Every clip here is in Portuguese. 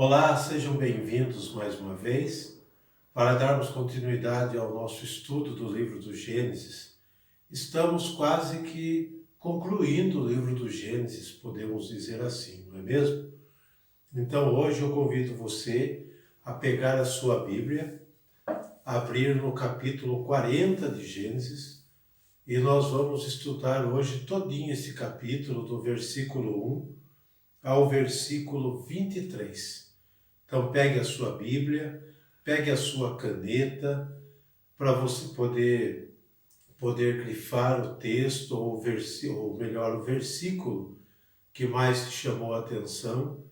Olá, sejam bem-vindos mais uma vez para darmos continuidade ao nosso estudo do livro do Gênesis. Estamos quase que concluindo o livro do Gênesis, podemos dizer assim, não é mesmo? Então hoje eu convido você a pegar a sua Bíblia, abrir no capítulo 40 de Gênesis e nós vamos estudar hoje todinho esse capítulo do versículo 1 ao versículo 23. Então pegue a sua Bíblia, pegue a sua caneta, para você poder grifar o texto, ou melhor, o versículo que mais te chamou a atenção,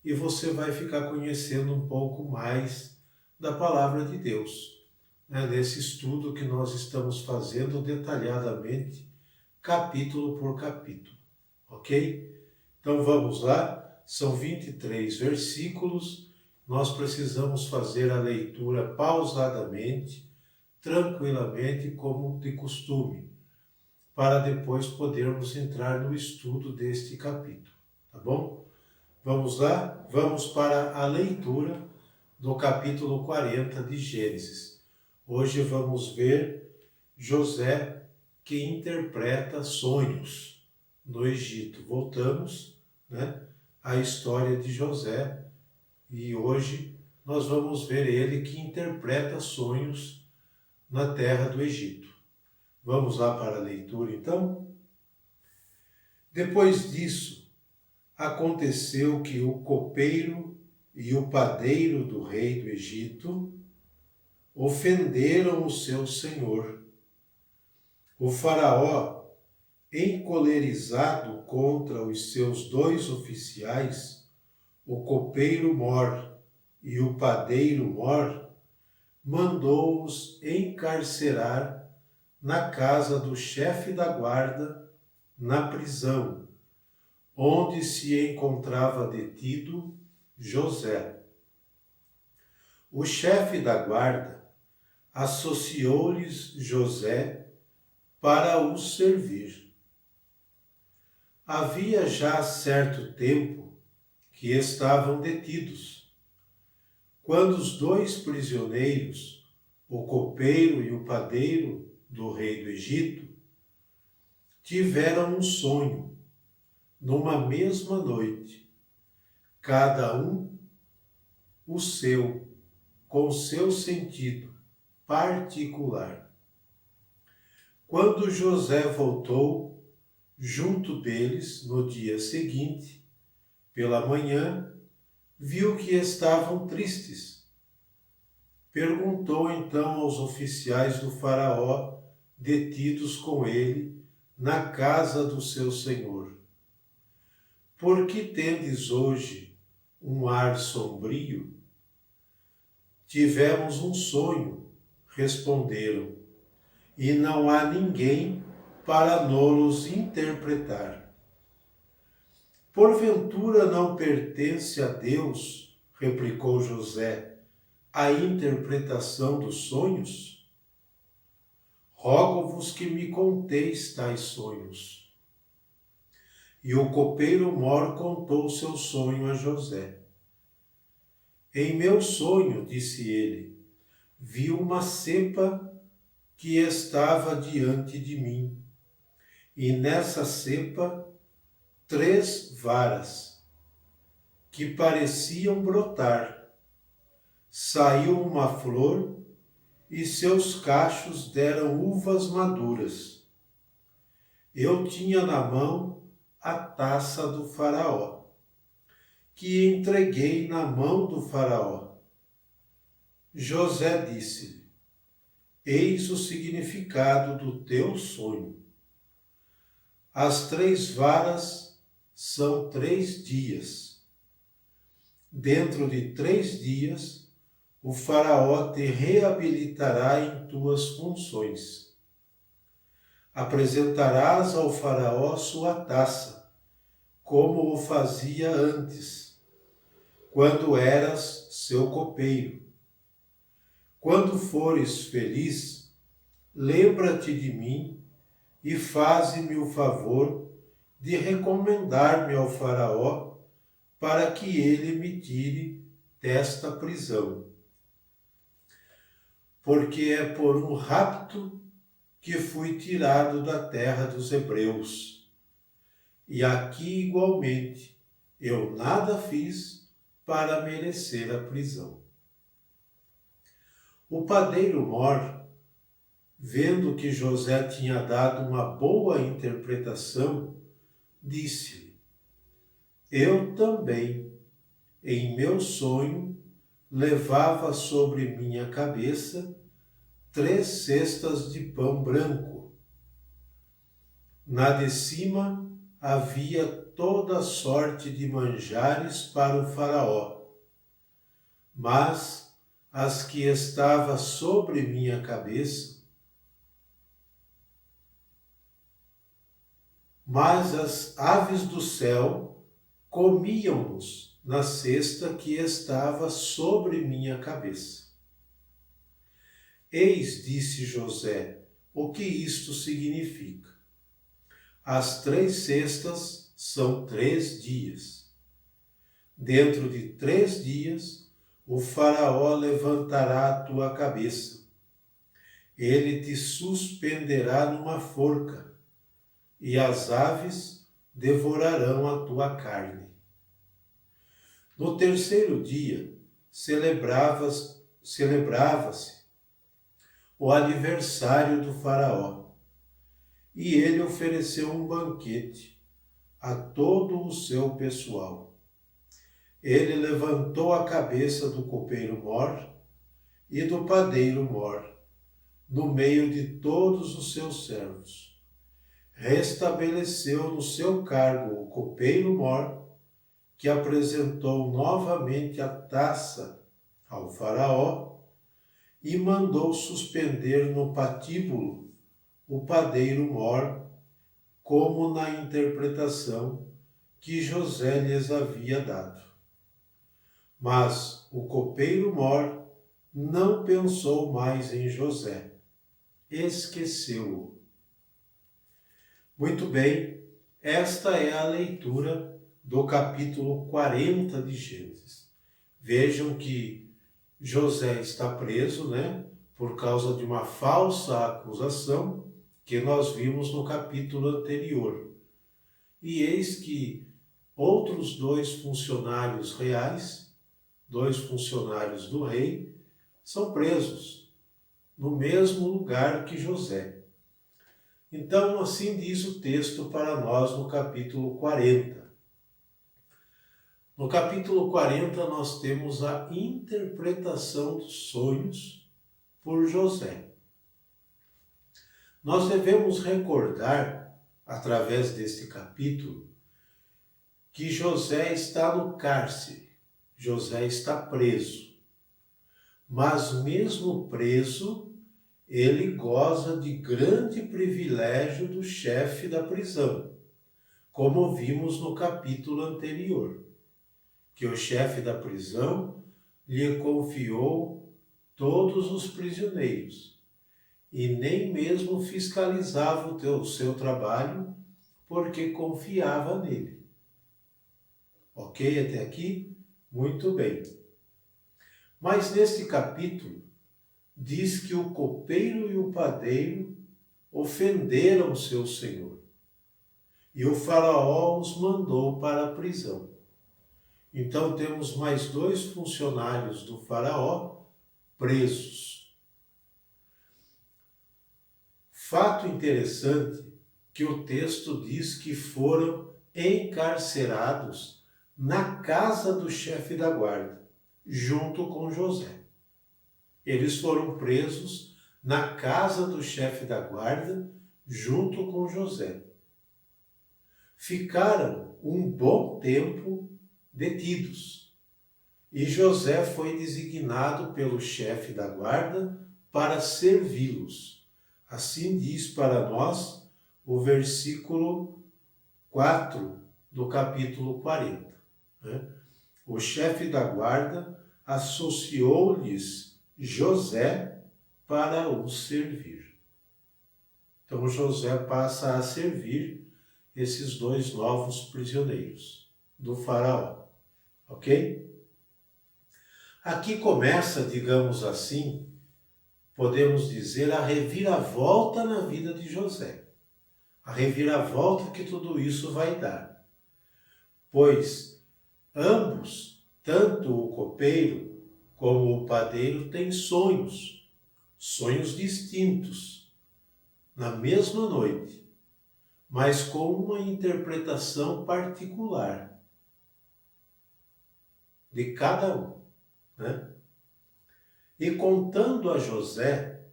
e você vai ficar conhecendo um pouco mais da Palavra de Deus, né? Nesse estudo que nós estamos fazendo detalhadamente, capítulo por capítulo, ok? Então vamos lá, são 23 versículos. Nós precisamos fazer a leitura pausadamente, tranquilamente, como de costume, para depois podermos entrar no estudo deste capítulo, tá bom? Vamos lá? Vamos para a leitura do capítulo 40 de Gênesis. Hoje vamos ver José que interpreta sonhos no Egito. Voltamos, né, à história de José. E hoje nós vamos ver ele que interpreta sonhos na terra do Egito. Vamos lá para a leitura então? Depois disso, aconteceu que o copeiro e o padeiro do rei do Egito ofenderam o seu senhor. O faraó, encolerizado contra os seus dois oficiais, o copeiro Mor e o padeiro Mor, mandou-os encarcerar na casa do chefe da guarda, na prisão, onde se encontrava detido José. O chefe da guarda associou-lhes José para os servir. Havia já certo tempo que estavam detidos, quando os dois prisioneiros, o copeiro e o padeiro do rei do Egito, tiveram um sonho numa mesma noite, cada um o seu, com seu sentido particular. Quando José voltou junto deles no dia seguinte, pela manhã, viu que estavam tristes. Perguntou então aos oficiais do faraó, detidos com ele na casa do seu senhor: por que tendes hoje um ar sombrio? Tivemos um sonho, responderam, e não há ninguém para nos interpretar. Porventura não pertence a Deus, replicou José, a interpretação dos sonhos? Rogo-vos que me conteis tais sonhos. E o copeiro Mor contou seu sonho a José. Em meu sonho, disse ele, vi uma cepa que estava diante de mim, e nessa cepa 3 varas, que pareciam brotar. Saiu uma flor, e seus cachos deram uvas maduras. Eu tinha na mão a taça do faraó, que entreguei na mão do faraó. José disse-lhe: eis o significado do teu sonho. As 3 varas são 3 dias. Dentro de 3 dias, o faraó te reabilitará em tuas funções. Apresentarás ao faraó sua taça, como o fazia antes, quando eras seu copeiro. Quando fores feliz, lembra-te de mim e faze-me o favor de recomendar-me ao faraó para que ele me tire desta prisão. Porque é por um rapto que fui tirado da terra dos hebreus. E aqui, igualmente, eu nada fiz para merecer a prisão. O padeiro Mor, vendo que José tinha dado uma boa interpretação, disse-lhe: Eu também, em meu sonho, levava sobre minha cabeça 3 cestas de pão branco. Na de cima havia toda sorte de manjares para o faraó, mas as que estava sobre minha cabeça, mas as aves do céu comiam-nos na cesta que estava sobre minha cabeça. Eis, disse José, o que isto significa. As 3 cestas são 3 dias. Dentro de 3 dias, o faraó levantará a tua cabeça. Ele te suspenderá numa forca, e as aves devorarão a tua carne. No 3º dia, celebrava-se o aniversário do faraó, e ele ofereceu um banquete a todo o seu pessoal. Ele levantou a cabeça do copeiro Mor e do padeiro Mor, no meio de todos os seus servos. Restabeleceu no seu cargo o copeiro Mor, que apresentou novamente a taça ao faraó e mandou suspender no patíbulo o padeiro Mor, como na interpretação que José lhes havia dado. Mas o copeiro Mor não pensou mais em José, esqueceu-o. Muito bem, esta é a leitura do capítulo 40 de Gênesis. Vejam que José está preso, por causa de uma falsa acusação que nós vimos no capítulo anterior. E eis que outros 2 funcionários reais, 2 funcionários do rei, são presos no mesmo lugar que José. Então, assim diz o texto para nós no capítulo 40. No capítulo 40, nós temos a interpretação dos sonhos por José. Nós devemos recordar, através deste capítulo, que José está no cárcere, José está preso. Mas mesmo preso, ele goza de grande privilégio do chefe da prisão, como vimos no capítulo anterior, que o chefe da prisão lhe confiou todos os prisioneiros e nem mesmo fiscalizava o seu trabalho porque confiava nele. Ok até aqui? Muito bem. Mas neste capítulo, diz que o copeiro e o padeiro ofenderam seu senhor, e o faraó os mandou para a prisão. Então temos mais 2 funcionários do faraó presos. Fato interessante que o texto diz que foram encarcerados na casa do chefe da guarda, junto com José. Eles foram presos na casa do chefe da guarda, junto com José. Ficaram um bom tempo detidos, e José foi designado pelo chefe da guarda para servi-los. Assim diz para nós o versículo 4 do capítulo 40. O chefe da guarda associou-lhes José para os servir. Então José passa a servir esses 2 novos prisioneiros do faraó. ok? Aqui começa, digamos assim, podemos dizer, a reviravolta na vida de José. A reviravolta que tudo isso vai dar. Pois ambos, tanto o copeiro como o padeiro, têm sonhos, sonhos distintos, na mesma noite, mas com uma interpretação particular de cada um, né? E contando a José,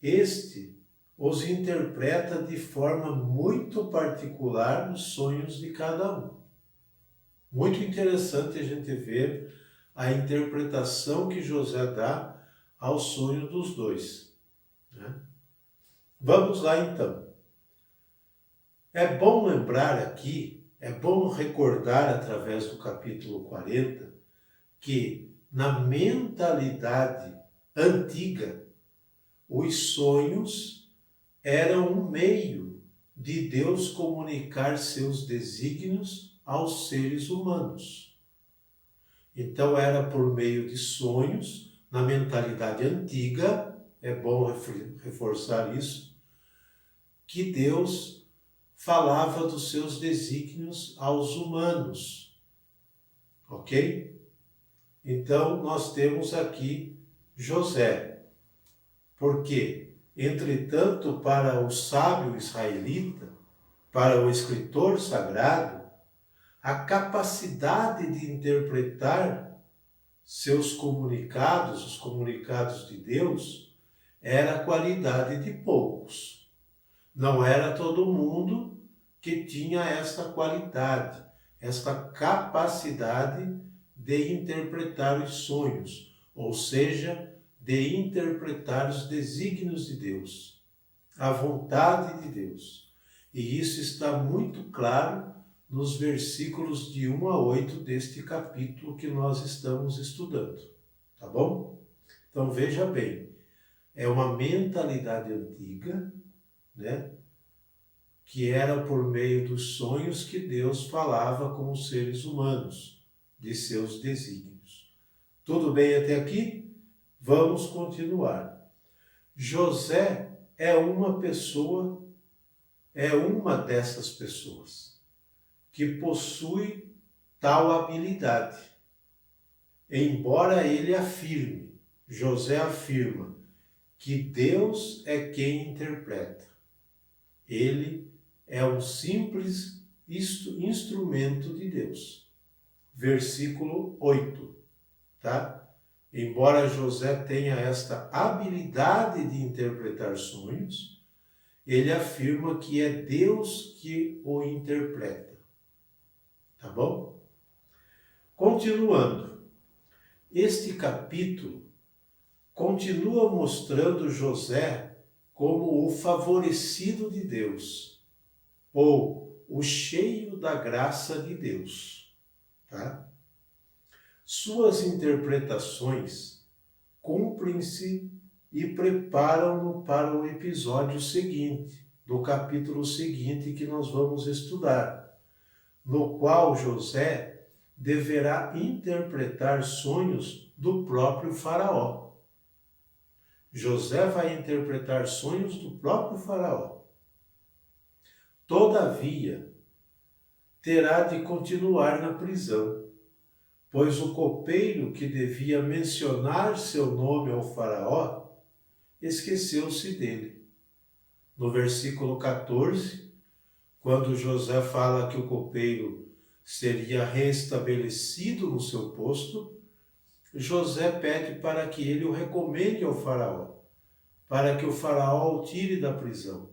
este os interpreta de forma muito particular nos sonhos de cada um. Muito interessante a gente ver a interpretação que José dá ao sonho dos dois, né? Vamos lá então. É bom lembrar aqui, é bom recordar através do capítulo 40, que na mentalidade antiga, os sonhos eram um meio de Deus comunicar seus desígnios aos seres humanos. Então era por meio de sonhos, na mentalidade antiga, é bom reforçar isso, que Deus falava dos seus desígnios aos humanos, ok? Então, nós temos aqui José, porque, entretanto, para o sábio israelita, para o escritor sagrado, a capacidade de interpretar seus comunicados, os comunicados de Deus, era a qualidade de poucos. Não era todo mundo que tinha esta qualidade, esta capacidade de interpretar os sonhos, ou seja, de interpretar os desígnios de Deus, a vontade de Deus. E isso está muito claro nos versículos de 1 a 8 deste capítulo que nós estamos estudando, tá bom? Então veja bem, é uma mentalidade antiga, né? Que era por meio dos sonhos que Deus falava com os seres humanos, de seus desígnios. Tudo bem até aqui? Vamos continuar. José é uma pessoa, é uma dessas pessoas que possui tal habilidade. Embora ele afirme, José afirma, que Deus é quem interpreta. Ele é um simples instrumento de Deus. Versículo 8, tá? Embora José tenha esta habilidade de interpretar sonhos, ele afirma que é Deus que o interpreta. Tá bom? Continuando, este capítulo continua mostrando José como o favorecido de Deus, ou o cheio da graça de Deus, tá? Suas interpretações cumprem-se e preparam-no para o episódio seguinte, do capítulo seguinte que nós vamos estudar, no qual José deverá interpretar sonhos do próprio Faraó. José vai interpretar sonhos do próprio Faraó. Todavia, terá de continuar na prisão, pois o copeiro que devia mencionar seu nome ao Faraó esqueceu-se dele. No versículo 14, quando José fala que o copeiro seria restabelecido no seu posto, José pede para que ele o recomende ao Faraó, para que o Faraó o tire da prisão.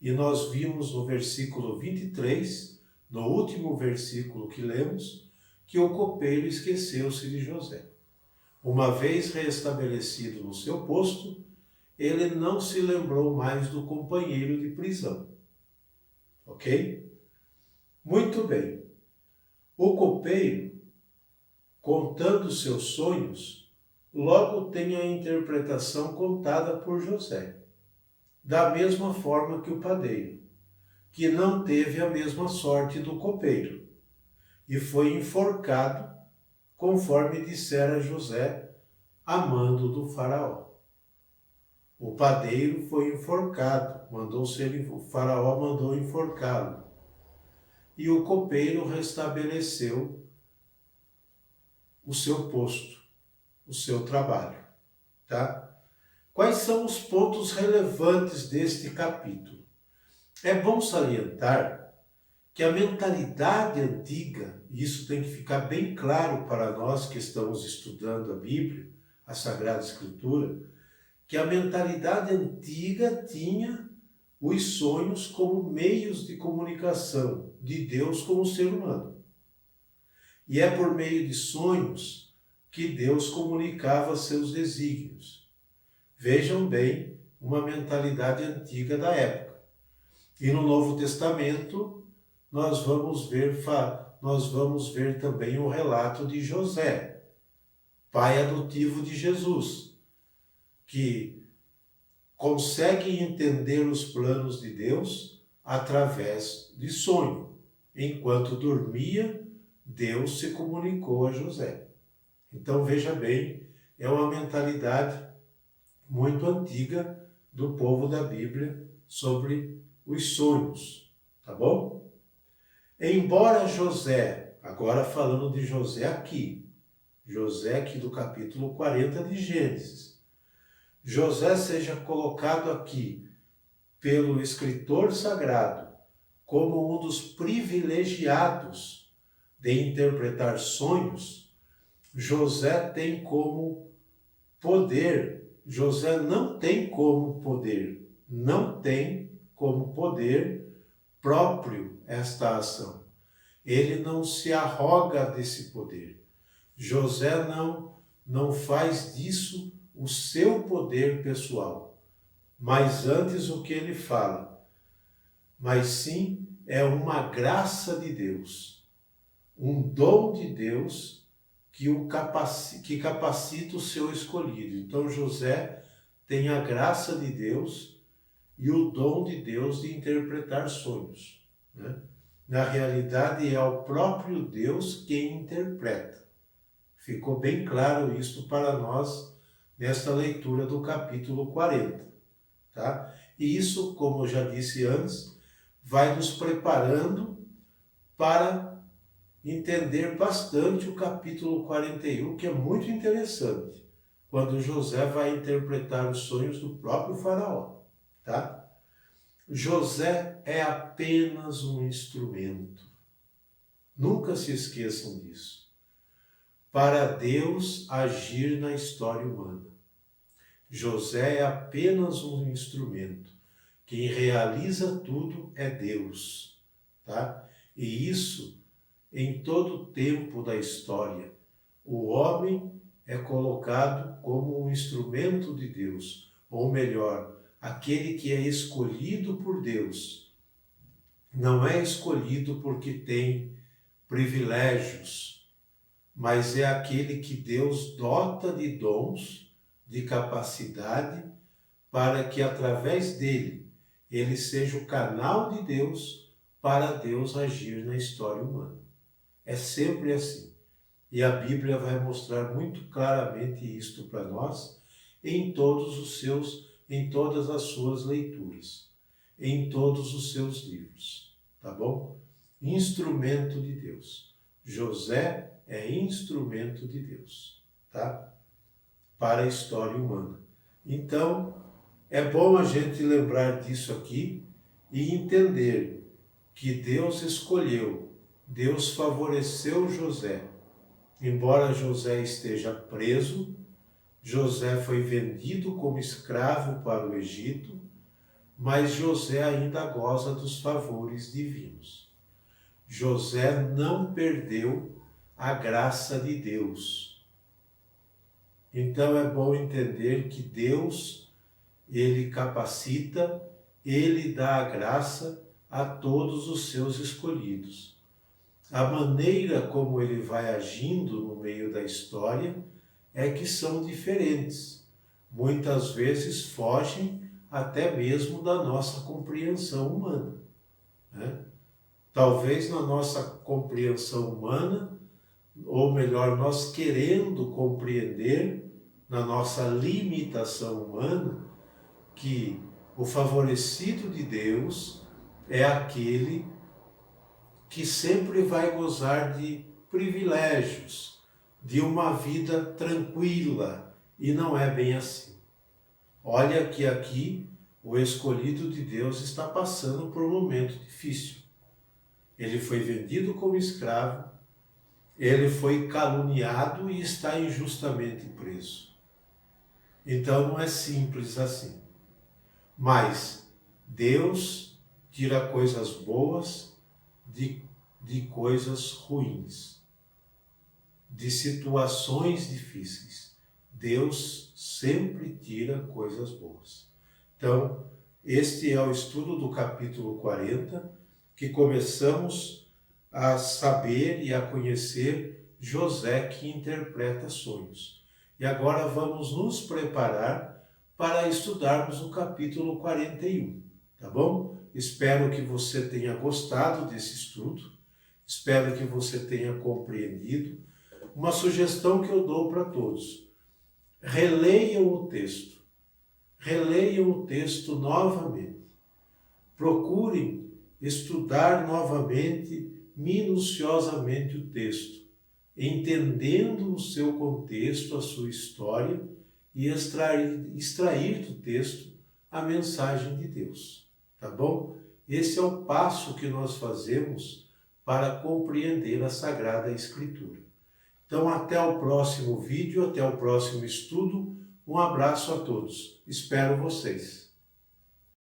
E nós vimos no versículo 23, no último versículo que lemos, que o copeiro esqueceu-se de José. Uma vez restabelecido no seu posto, ele não se lembrou mais do companheiro de prisão. Ok? Muito bem. O copeiro, contando seus sonhos, logo tem a interpretação contada por José, da mesma forma que o padeiro, que não teve a mesma sorte do copeiro. e foi enforcado, conforme dissera José, a mando do faraó. O padeiro foi enforcado, o faraó mandou enforcá-lo. E o copeiro restabeleceu o seu posto, o seu trabalho, tá? Quais são os pontos relevantes deste capítulo? É bom salientar que a mentalidade antiga, e isso tem que ficar bem claro para nós que estamos estudando a Bíblia, a Sagrada Escritura, que a mentalidade antiga tinha os sonhos como meios de comunicação de Deus com o ser humano. E é por meio de sonhos que Deus comunicava seus desígnios. Vejam bem, uma mentalidade antiga da época. E no Novo Testamento, nós vamos ver também o relato de José, pai adotivo de Jesus, que consegue entender os planos de Deus através de sonho. Enquanto dormia, Deus se comunicou a José. Então, veja bem, é uma mentalidade muito antiga do povo da Bíblia sobre os sonhos, tá bom? Embora José, agora falando de José aqui do capítulo 40 de Gênesis, José seja colocado aqui pelo escritor sagrado como um dos privilegiados de interpretar sonhos, José não tem como poder próprio esta ação. Ele não se arroga desse poder. José não faz disso o seu poder pessoal, mas antes o que ele fala, mas sim é uma graça de Deus, um dom de Deus que capacita o seu escolhido. Então José tem a graça de Deus e o dom de Deus de interpretar sonhos, né? Na realidade é o próprio Deus quem interpreta. Ficou bem claro isto para nós nesta leitura do capítulo 40, tá? E isso, como eu já disse antes, vai nos preparando para entender bastante o capítulo 41, que é muito interessante, quando José vai interpretar os sonhos do próprio faraó, tá? José é apenas um instrumento. Nunca se esqueçam disso. Para Deus agir na história humana. José é apenas um instrumento. Quem realiza tudo é Deus, tá? E isso em todo o tempo da história. O homem é colocado como um instrumento de Deus, ou melhor, aquele que é escolhido por Deus. Não é escolhido porque tem privilégios, mas é aquele que Deus dota de dons, de capacidade, para que através dele, ele seja o canal de Deus para Deus agir na história humana. É sempre assim. E a Bíblia vai mostrar muito claramente isto para nós em todas as suas leituras, em todos os seus livros, tá bom? Instrumento de Deus. José é instrumento de Deus, tá? Para a história humana. Então, é bom a gente lembrar disso aqui e entender que Deus escolheu, Deus favoreceu José. Embora José esteja preso, José foi vendido como escravo para o Egito, mas José ainda goza dos favores divinos. José não perdeu a graça de Deus. Então é bom entender que Deus, ele capacita, ele dá a graça a todos os seus escolhidos. A maneira como ele vai agindo no meio da história é que são diferentes. Muitas vezes fogem até mesmo da nossa compreensão humana, né? Talvez na nossa compreensão humana, ou melhor, nós querendo compreender na nossa limitação humana, que o favorecido de Deus é aquele que sempre vai gozar de privilégios, de uma vida tranquila, e não é bem assim. Olha que aqui o escolhido de Deus está passando por um momento difícil. Ele foi vendido como escravo, ele foi caluniado e está injustamente preso. Então não é simples assim. Mas Deus tira coisas boas de coisas ruins, de situações difíceis. Deus sempre tira coisas boas. Então, este é o estudo do capítulo 40, que começamos a saber e a conhecer José que interpreta sonhos. E agora vamos nos preparar para estudarmos o capítulo 41, tá bom? Espero que você tenha gostado desse estudo, espero que você tenha compreendido. Uma sugestão que eu dou para todos: releiam o texto novamente, procurem estudar novamente, minuciosamente o texto, entendendo o seu contexto, a sua história, e extrair do texto a mensagem de Deus, tá bom? Esse é o passo que nós fazemos para compreender a Sagrada Escritura. Então, até o próximo vídeo, até o próximo estudo. Um abraço a todos. Espero vocês.